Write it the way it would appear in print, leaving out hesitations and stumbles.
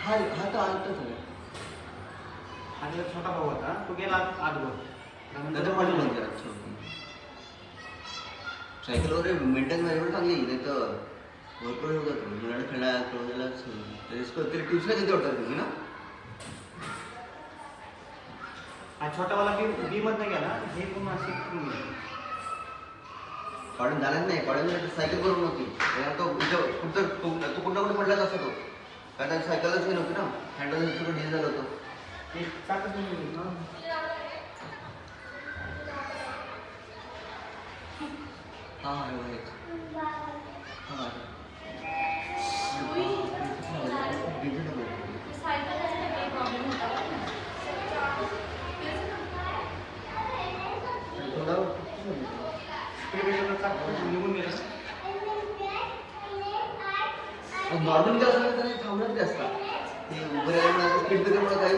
हा हा तर आलताच आहे. आणि एक छोटा भाऊ होता तो गेला आजवर नंतर माझी बंद करा सायकलवर मेंटेन व्हायला चांगली नाही तर भरपूर होत जातो मुलांना खेळायला तरी ट्यूशनला किती वाटतात तुम्ही ना हा छोटावाला बी मधनं गेला हे पण असे कॉलेज झालाच नाही कॉलेजमध्ये सायकल करून नव्हती तो कुठं कुठं पडलाच असतो तो कारण त्याची सायकलच हे नव्हती ना हँडल सगळं डिझेल झालं होतं हां हां निघून गेला नॉर्मल काय असलं तर थांबण्यात असतात ते उभं राहिल्यामुळे स्पीड ब्रेकरमुळे काही